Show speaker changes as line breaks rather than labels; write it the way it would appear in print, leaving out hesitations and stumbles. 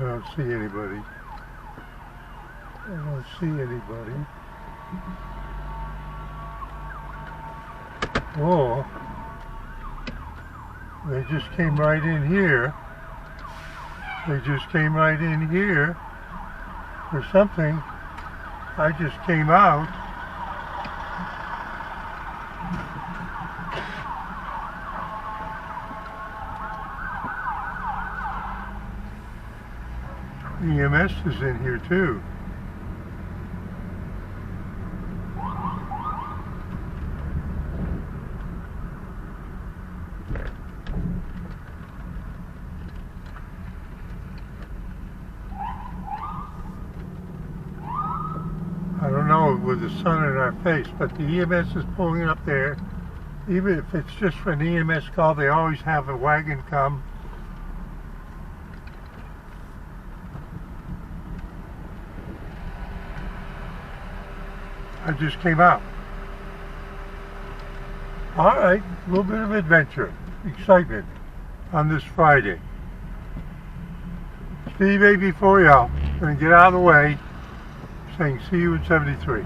don't see anybody. I don't see anybody. Oh, they just came right in here. They just came right in here or something. I just came out. EMS is in here too. I don't know with the sun in our face, but the EMS is pulling up there. Even if it's just for an EMS call, they always have a wagon come. I just came out. All right, a little bit of adventure, excitement on this Friday. Steve A before y'all. Gonna get out of the way, saying see you in 73.